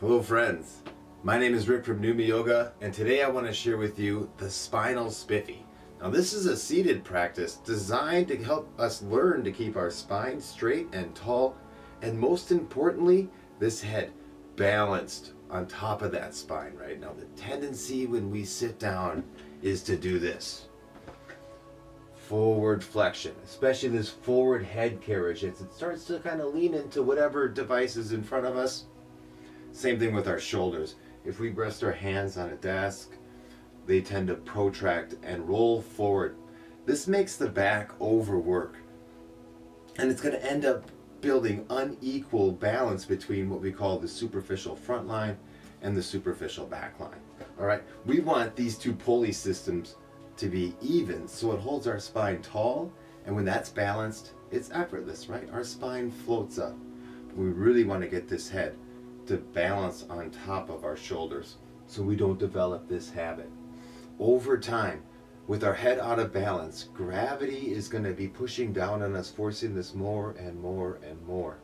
Hello friends, my name is Rick from Soma Yoga, and today I want to share with you the Spinal Spiffy. Now this is a seated practice designed to help us learn to keep our spine straight and tall, and most importantly, this head balanced on top of that spine, right? Now the tendency when we sit down is to do this. Forward flexion, especially this forward head carriage as it starts to kind of lean into whatever device is in front of us. Same thing with our shoulders. If we rest our hands on a desk, they tend to protract and roll forward. This makes the back overwork, and it's going to end up building unequal balance between what we call the superficial front line and the superficial back line. All right, we want these two pulley systems to be even so it holds our spine tall, and when that's balanced, it's effortless, right? Our spine floats up. We really want to get this head to balance on top of our shoulders so we don't develop this habit. Over time, with our head out of balance, gravity is going to be pushing down on us, forcing this more and more and more.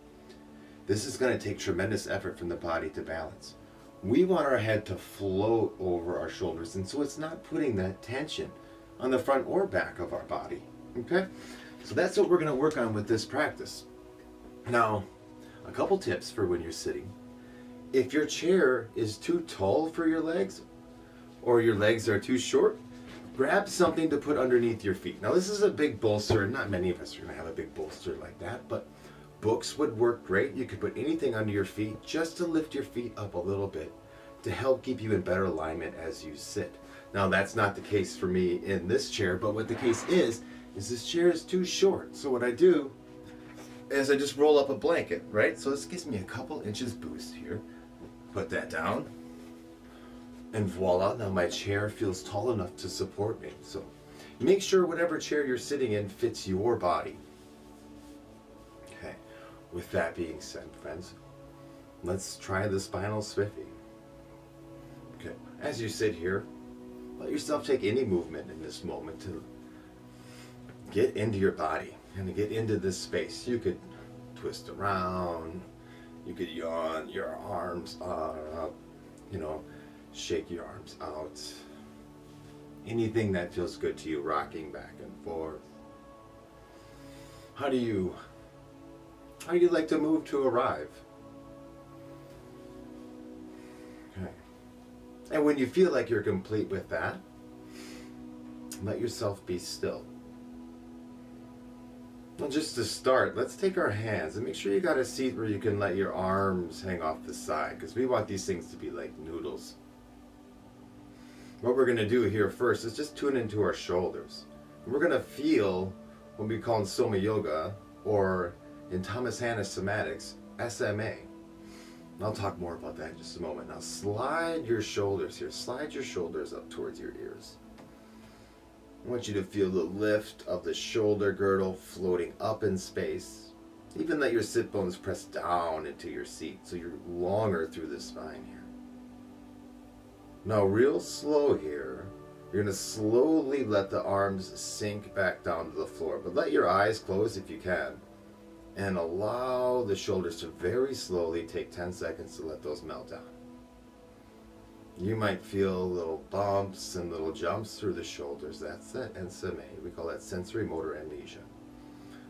This is going to take tremendous effort from the body to balance. We want our head to float over our shoulders, and so it's not putting that tension on the front or back of our body. Okay? So that's what we're going to work on with this practice. Now, a couple tips for when you're sitting. If your chair is too tall for your legs, or your legs are too short, grab something to put underneath your feet. Now this is a big bolster. Not many of us are going to have a big bolster like that, but books would work great. You could put anything under your feet just to lift your feet up a little bit to help keep you in better alignment as you sit. Now that's not the case for me in this chair, but what the case is this chair is too short. So what I do is I just roll up a blanket, right? So this gives me a couple inches boost here. Put that down, and voila, now my chair feels tall enough to support me. So make sure whatever chair you're sitting in fits your body. Okay, with that being said, friends, let's try the Spinal Spiffy. Okay, as you sit here, let yourself take any movement in this moment to get into your body and to get into this space. You could twist around, you could yawn, your arms are up, shake your arms out. Anything that feels good to you, rocking back and forth. How do you like to move to arrive? Okay. And when you feel like you're complete with that, let yourself be still. Well, just to start, let's take our hands and make sure you got a seat where you can let your arms hang off the side, because we want these things to be like noodles. What we're going to do here first is just tune into our shoulders. And we're going to feel what we call in Soma Yoga, or in Thomas Hanna's Somatics, SMA. And I'll talk more about that in just a moment. Now slide your shoulders here. Slide your shoulders up towards your ears. I want you to feel the lift of the shoulder girdle floating up in space. Even let your sit bones press down into your seat so you're longer through the spine here. Now real slow here, you're going to slowly let the arms sink back down to the floor, but let your eyes close if you can, and allow the shoulders to very slowly take 10 seconds to let those melt down. You might feel little bumps and little jumps through the shoulders. That's that SMA. We call that sensory motor amnesia.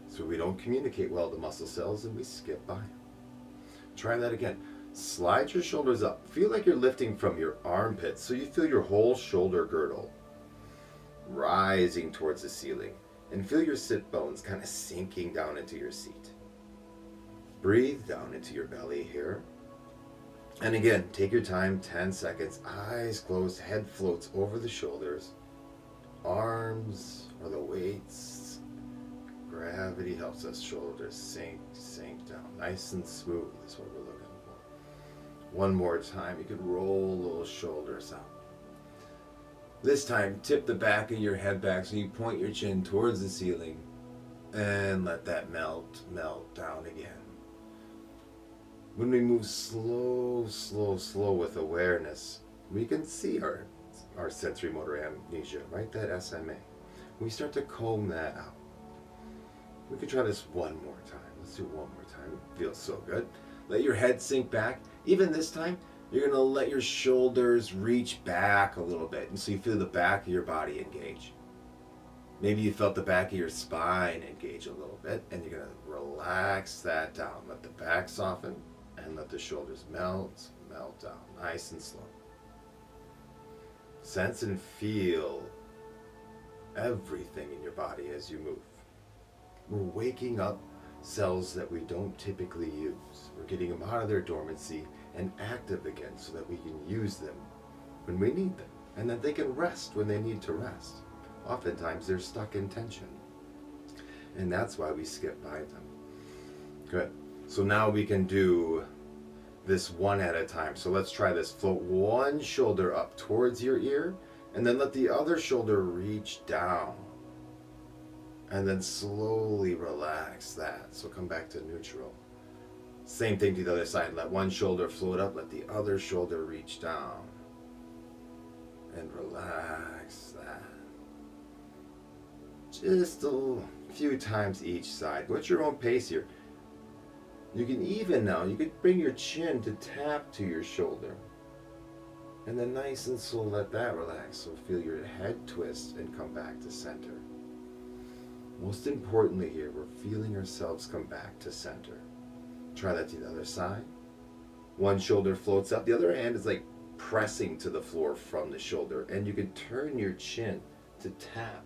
So we don't communicate well to muscle cells and we skip by. Try that again. Slide your shoulders up. Feel like you're lifting from your armpits so you feel your whole shoulder girdle rising towards the ceiling. And feel your sit bones kind of sinking down into your seat. Breathe down into your belly here. And again, take your time, 10 seconds, eyes closed, head floats over the shoulders, arms are the weights, gravity helps us shoulders sink down, nice and smooth is what we're looking for. One more time, you could roll those shoulders out. This time, tip the back of your head back so you point your chin towards the ceiling and let that melt down again. When we move slow with awareness, we can see our sensory motor amnesia, right? That SMA. We start to comb that out. We could try this one more time. Let's do it one more time. It feels so good. Let your head sink back. Even this time, You're going to let your shoulders reach back a little bit. And so you feel the back of your body engage. Maybe you felt the back of your spine engage a little bit. And you're going to relax that down. Let the back soften and let the shoulders melt down. Nice and slow. Sense and feel everything in your body as you move. We're waking up cells that we don't typically use. We're getting them out of their dormancy and active again so that we can use them when we need them, and that they can rest when they need to rest. Oftentimes they're stuck in tension, and that's why we skip by them. Good. So now we can do this one at a time. So let's try this. Float one shoulder up towards your ear, and then let the other shoulder reach down. And then slowly relax that. So come back to neutral. Same thing to the other side. Let one shoulder float up, let the other shoulder reach down. And relax that. Just a few times each side. Go at your own pace here. You can even now, you could bring your chin to tap to your shoulder. And then nice and slow let that relax. So feel your head twist and come back to center. Most importantly here, we're feeling ourselves come back to center. Try that to the other side. One shoulder floats up. The other hand is like pressing to the floor from the shoulder. And you can turn your chin to tap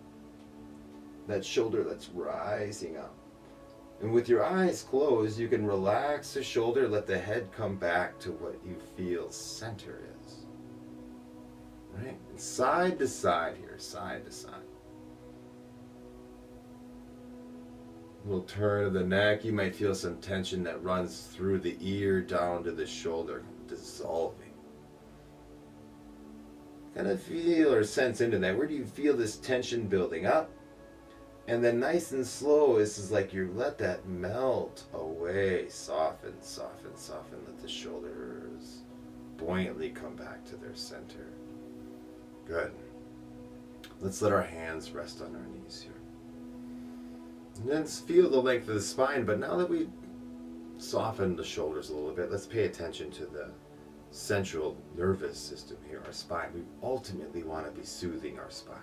that shoulder that's rising up. And with your eyes closed, you can relax the shoulder, let the head come back to what you feel center is. Right? And side to side here, side to side. Little turn of the neck. You might feel some tension that runs through the ear down to the shoulder, dissolving. Kind of feel or sense into that. Where do you feel this tension building up? And then nice and slow, this is like you let that melt away. Soften, soften, soften. Let the shoulders buoyantly come back to their center. Good. Let's let our hands rest on our knees here. And then feel the length of the spine, but now that we soften the shoulders a little bit, let's pay attention to the central nervous system here, our spine. We ultimately want to be soothing our spine.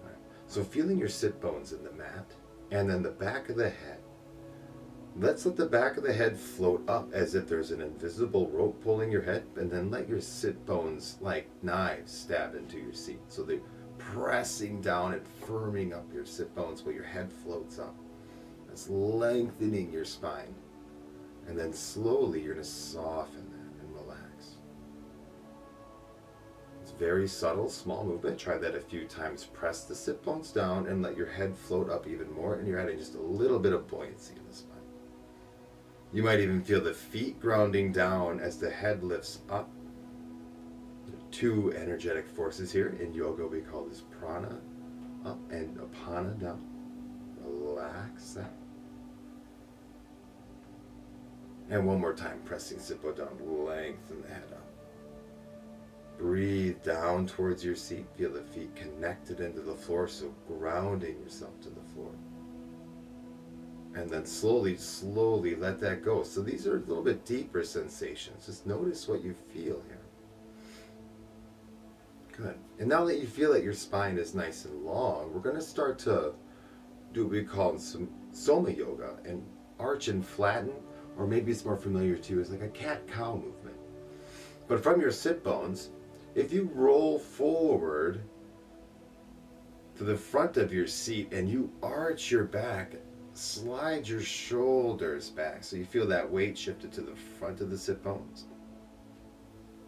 All right. So feeling your sit bones in the mat, and then the back of the head. Let's let the back of the head float up as if there's an invisible rope pulling your head, and then let your sit bones like knives stab into your seat. So they pressing down and firming up your sit bones while your head floats up. That's lengthening your spine. And then slowly you're going to soften that and relax. It's very subtle, small movement. Try that a few times. Press the sit bones down and let your head float up even more, and you're adding just a little bit of buoyancy in the spine. You might even feel the feet grounding down as the head lifts up. Two energetic forces here. In yoga we call this prana up and apana down. Relax that. And one more time, pressing sit bone down, lengthen the head up. Breathe down towards your seat. Feel the feet connected into the floor, so grounding yourself to the floor. And then slowly, slowly let that go. So these are a little bit deeper sensations. Just notice what you feel here. Good. And now that you feel that your spine is nice and long, we're going to start to do what we call some Soma Yoga, and arch and flatten, or maybe it's more familiar to you as like a cat-cow movement. But from your sit bones, if you roll forward to the front of your seat and you arch your back, slide your shoulders back so you feel that weight shifted to the front of the sit bones.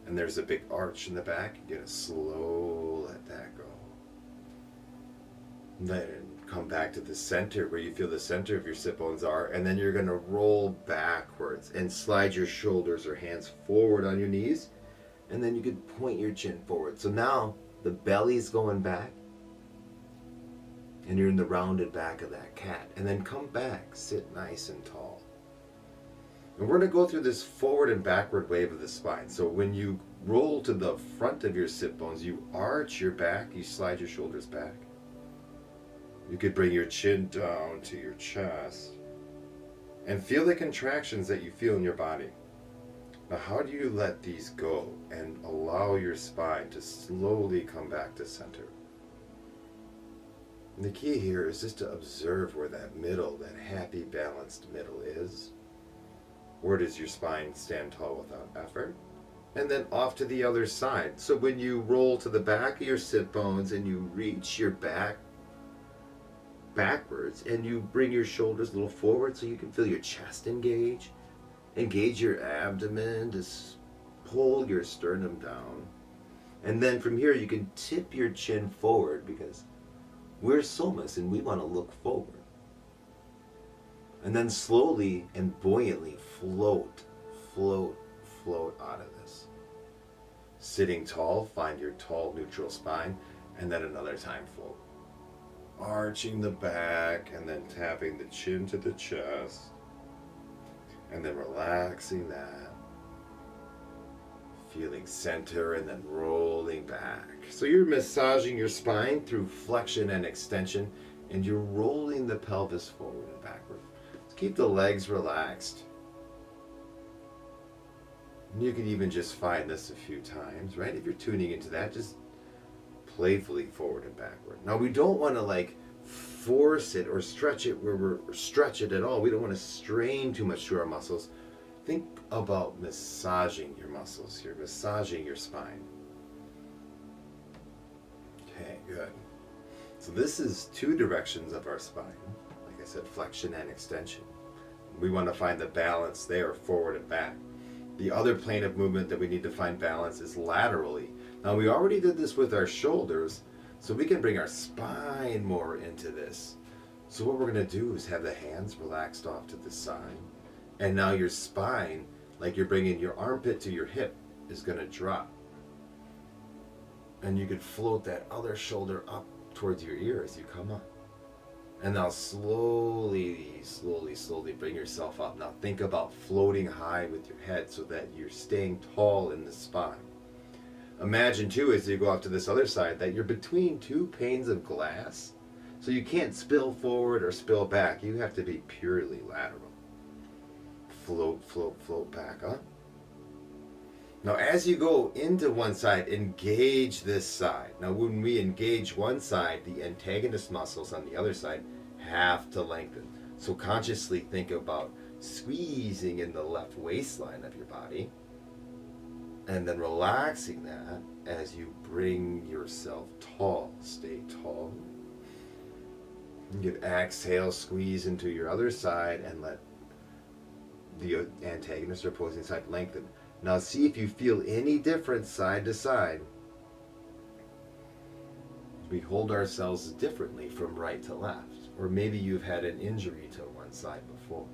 And there's a big arch in the back. You're going to slow let that go. Then come back to the center where you feel the center of your sit bones are, and then you're going to roll backwards and slide your shoulders or hands forward on your knees, and then you could point your chin forward. So now the belly's going back, and you're in the rounded back of that cat. And then come back, sit nice and tall. And we're going to go through this forward and backward wave of the spine. So when you roll to the front of your sit bones, you arch your back, you slide your shoulders back. You could bring your chin down to your chest and feel the contractions that you feel in your body. Now, how do you let these go and allow your spine to slowly come back to center? And the key here is just to observe where that middle, that happy, balanced middle is. Where does your spine stand tall without effort? And then off to the other side. So when you roll to the back of your sit bones and you reach your back backwards and you bring your shoulders a little forward so you can feel your chest engage. Engage your abdomen to pull your sternum down. And then from here you can tip your chin forward because we're somas and we want to look forward. And then slowly and buoyantly float out of this. Sitting tall, find your tall neutral spine, and then another time float. Arching the back and then tapping the chin to the chest. And then relaxing that. Feeling center and then rolling back. So you're massaging your spine through flexion and extension, and you're rolling the pelvis forward and backward. So keep the legs relaxed. And you can even just find this a few times, right? If you're tuning into that, just playfully forward and backward. Now we don't want to like force it or stretch it stretch it at all. We don't want to strain too much to our muscles. Think about massaging your muscles here, massaging your spine. Okay, good. So this is two directions of our spine. Like I said, flexion and extension. We want to find the balance there, forward and back. The other plane of movement that we need to find balance is laterally. Now we already did this with our shoulders, so we can bring our spine more into this. So what we're going to do is have the hands relaxed off to the side. And now your spine, like you're bringing your armpit to your hip, is going to drop. And you could float that other shoulder up towards your ear as you come up. And now slowly bring yourself up. Now think about floating high with your head so that you're staying tall in the spine. Imagine too, as you go off to this other side, that you're between two panes of glass. So you can't spill forward or spill back. You have to be purely lateral. Float back up. Now as you go into one side, engage this side. Now when we engage one side, the antagonist muscles on the other side have to lengthen. So consciously think about squeezing in the left waistline of your body and then relaxing that as you bring yourself tall. Stay tall. You can exhale, squeeze into your other side and let the antagonist or opposing side lengthen. Now see if you feel any difference side to side. We hold ourselves differently from right to left. Or maybe you've had an injury to one side before.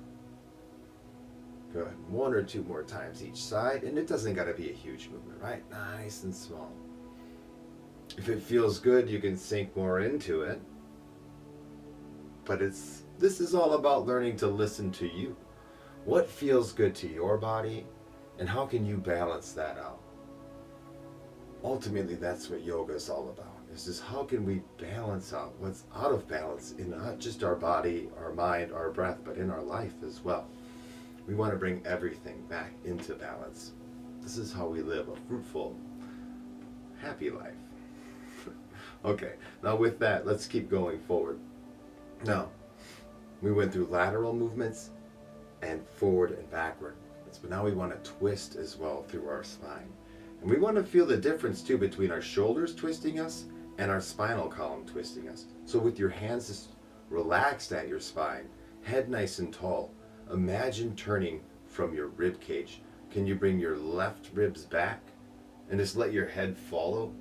Good. One or two more times each side. And it doesn't got to be a huge movement, right? Nice and small. If it feels good, you can sink more into it. But this is all about learning to listen to you. What feels good to your body? And how can you balance that out? Ultimately, that's what yoga is all about. It's just how can we balance out what's out of balance in not just our body, our mind, our breath, but in our life as well. We want to bring everything back into balance. This is how we live a fruitful, happy life. Okay, now with that, let's keep going forward. Now, we went through lateral movements and forward and backward. But now we want to twist as well through our spine. And we want to feel the difference too between our shoulders twisting us and our spinal column twisting us. So with your hands just relaxed at your spine, head nice and tall, imagine turning from your rib cage. Can you bring your left ribs back and just let your head follow?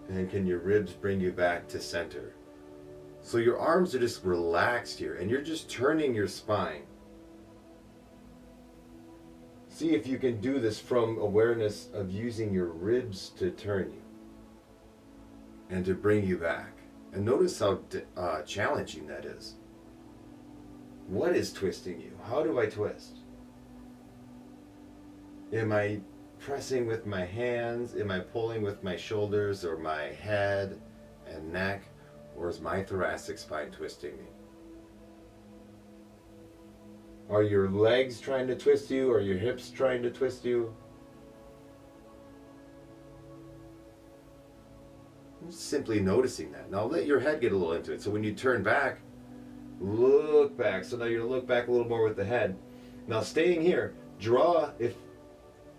And can your ribs bring you back to center? So your arms are just relaxed here and you're just turning your spine. See if you can do this from awareness of using your ribs to turn you and to bring you back. And notice how challenging that is. What is twisting you? How do I twist? Am I pressing with my hands? Am I pulling with my shoulders or my head and neck? Or is my thoracic spine twisting me? Are your legs trying to twist you? Are your hips trying to twist you? Just simply noticing that. Now let your head get a little into it. So when you turn back, look back. So now you're going to look back a little more with the head. Now staying here, draw, if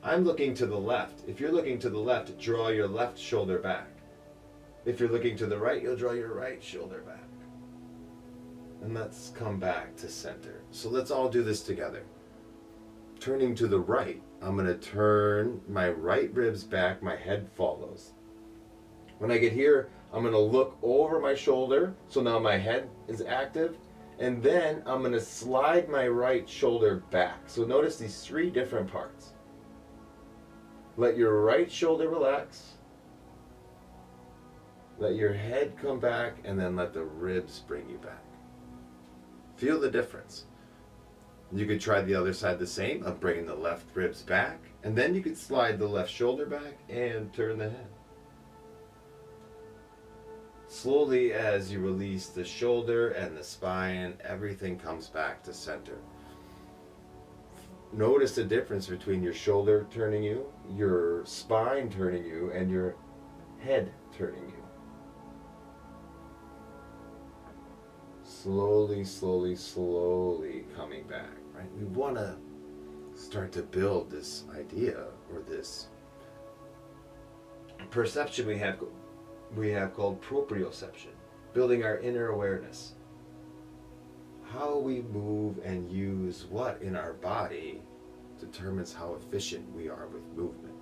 I'm looking to the left. If you're looking to the left, draw your left shoulder back. If you're looking to the right, you'll draw your right shoulder back. And let's come back to center. So let's all do this together. Turning to the right, I'm going to turn my right ribs back, my head follows. When I get here, I'm going to look over my shoulder, so now my head is active, and then I'm going to slide my right shoulder back. So notice these three different parts. Let your right shoulder relax. Let your head come back, and then let the ribs bring you back. Feel the difference. You could try the other side the same, of bringing the left ribs back, and then you could slide the left shoulder back and turn the head. Slowly, as you release the shoulder and the spine, everything comes back to center. Notice the difference between your shoulder turning you, your spine turning you, and your head turning you. Slowly, slowly, slowly coming back, right? We want to start to build this idea or this perception we have called proprioception, building our inner awareness. How we move and use what in our body determines how efficient we are with movement.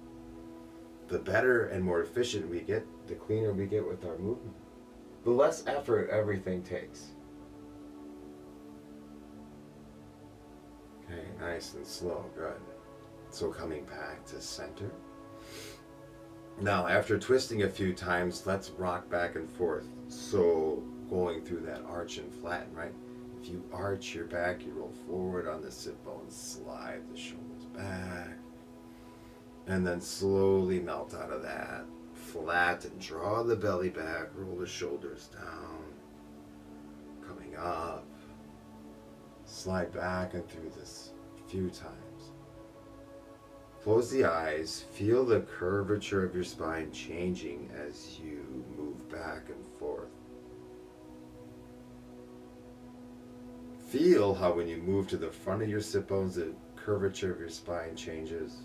The better and more efficient we get, the cleaner we get with our movement. The less effort everything takes. Okay, nice and slow, good. So coming back to center. Now, after twisting a few times, let's rock back and forth. So going through that arch and flatten, right? If you arch your back, you roll forward on the sit bones, slide the shoulders back, and then slowly melt out of that. Flatten, draw the belly back, roll the shoulders down, coming up, slide back and through this a few times. Close the eyes, feel the curvature of your spine changing as you move back and forth. Feel how when you move to the front of your sit bones, the curvature of your spine changes.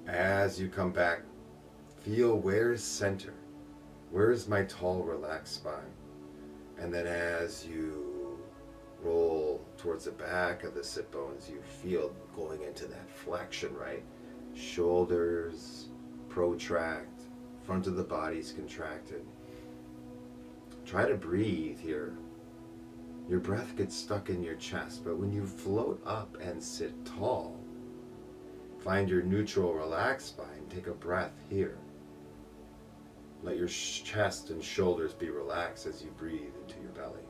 As you come back, feel where's center? Where's my tall, relaxed spine? And then as you roll towards the back of the sit bones, you feel going into that flexion, right? Shoulders protract, front of the body's contracted. Try to breathe here. Your breath gets stuck in your chest, but when you float up and sit tall, find your neutral, relaxed spine. Take a breath here. Let your chest and shoulders be relaxed as you breathe into your belly.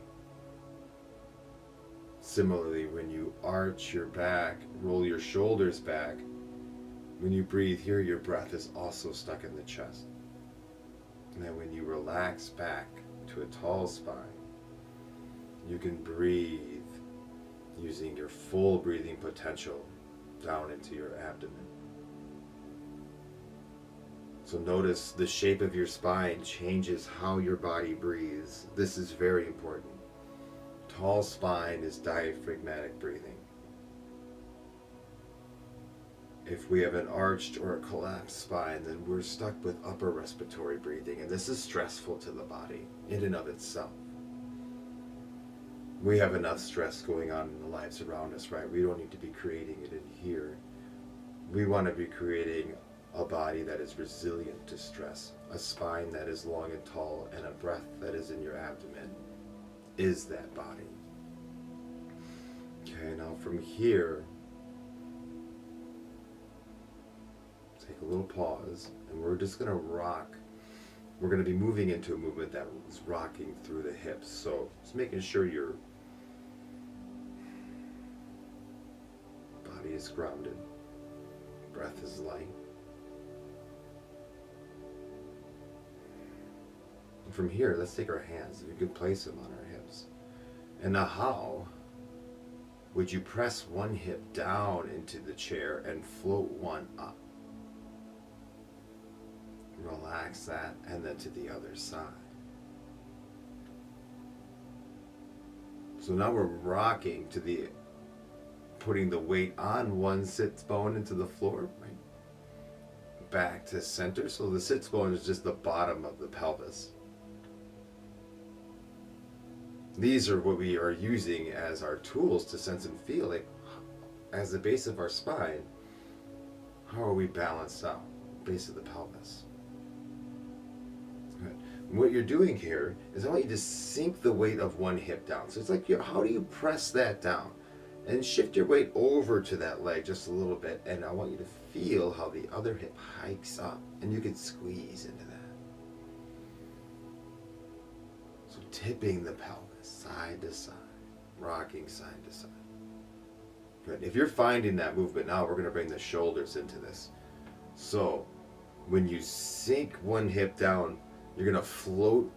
Similarly, when you arch your back, roll your shoulders back, when you breathe here, your breath is also stuck in the chest. And then when you relax back to a tall spine, you can breathe using your full breathing potential down into your abdomen. So notice the shape of your spine changes how your body breathes. This is very important. Tall spine is diaphragmatic breathing. If we have an arched or a collapsed spine, then we're stuck with upper respiratory breathing, and this is stressful to the body in and of itself. We have enough stress going on in the lives around us, right? We don't need to be creating it in here. We want to be creating a body that is resilient to stress, a spine that is long and tall, and a breath that is in your abdomen is that body. Okay, now from here, take a little pause, and we're just going to rock. We're going to be moving into a movement that is rocking through the hips. So just making sure your body is grounded, breath is light. And from here, let's take our hands, if you can place them on our hips. And now how would you press one hip down into the chair and float one up? Relax that, and then to the other side. So now we're rocking to the, putting the weight on one sits bone into the floor, right? Back to center. So the sits bone is just the bottom of the pelvis. These are what we are using as our tools to sense and feel, like as the base of our spine. How are we balanced out? Base of the pelvis. Good. And what you're doing here is I want you to sink the weight of one hip down. So it's like, how do you press that down? And shift your weight over to that leg just a little bit, and I want you to feel how the other hip hikes up, and you can squeeze into that. So tipping the pelvis side to side, rocking side to side. Good. If you're finding that movement now, we're going to bring the shoulders into this. So when you sink one hip down, you're going to float,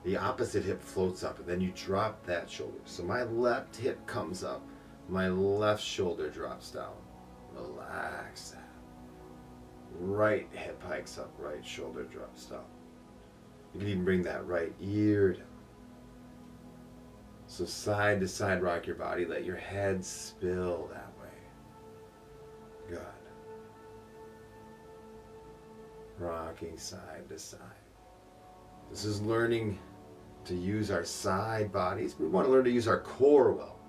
the opposite hip floats up, and then you drop that shoulder. So my left hip comes up, my left shoulder drops down. Relax that. Right hip hikes up, right shoulder drops down. You can even bring that right ear down. So side to side rock your body, let your head spill that way. Good. Rocking side to side. This is learning to use our side bodies. We want to learn to use our core well.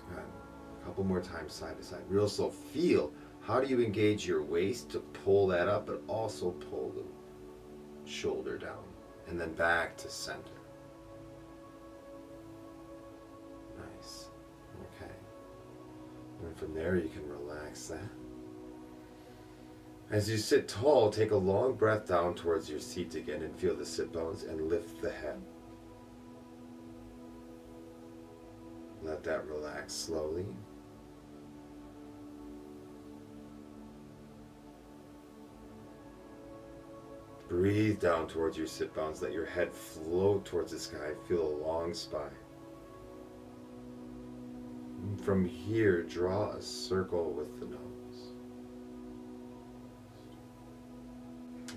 Good. A couple more times side to side. Real slow. Feel, how do you engage your waist to pull that up, but also pull the shoulder down, and then back to center. Nice. Okay. And from there you can relax that. As you sit tall, take a long breath down towards your seat again and feel the sit bones and lift the head. Let that relax slowly. Breathe down towards your sit bones. Let your head float towards the sky. Feel a long spine. And from here, draw a circle with the nose.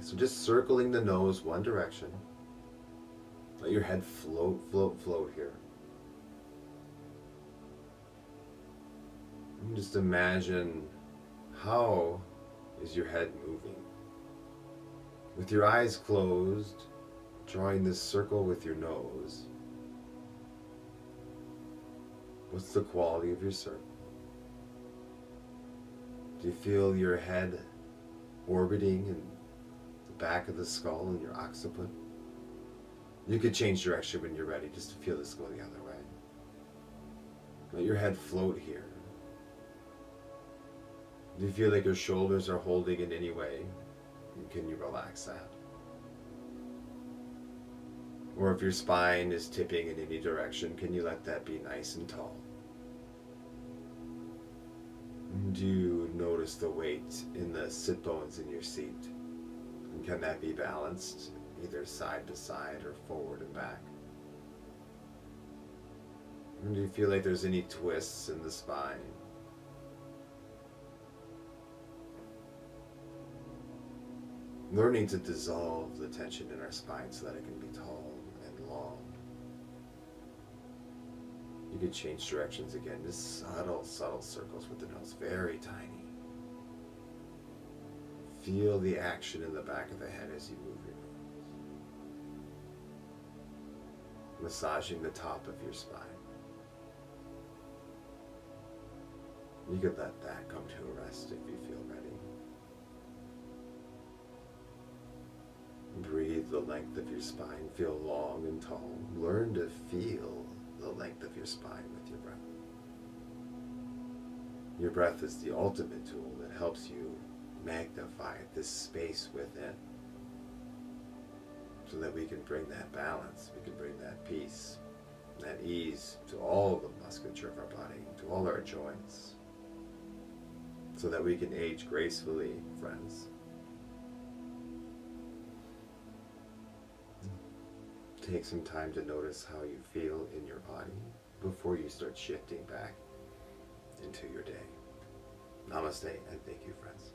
So just circling the nose one direction. Let your head float, float, float here. And just imagine, how is your head moving? With your eyes closed, drawing this circle with your nose. What's the quality of your circle? Do you feel your head orbiting in the back of the skull and your occiput? You could change direction when you're ready, just to feel this go the other way. Let your head float here. Do you feel like your shoulders are holding in any way? Can you relax that? Or if your spine is tipping in any direction, can you let that be nice and tall? Do you notice the weight in the sit bones in your seat? And can that be balanced, either side to side or forward and back? And do you feel like there's any twists in the spine? Learning to dissolve the tension in our spine so that it can be tall and long. You can change directions again, just subtle, subtle circles with the nose, very tiny. Feel the action in the back of the head as you move your nose. Massaging the top of your spine. You could let that come to a rest if you feel ready. Breathe the length of your spine. Feel long and tall. Learn to feel the length of your spine with your breath. Your breath is the ultimate tool that helps you magnify this space within, so that we can bring that balance, we can bring that peace, that ease to all of the musculature of our body, to all our joints, so that we can age gracefully, friends. take some time to notice how you feel in your body before you start shifting back into your day. Namaste, and thank you, friends.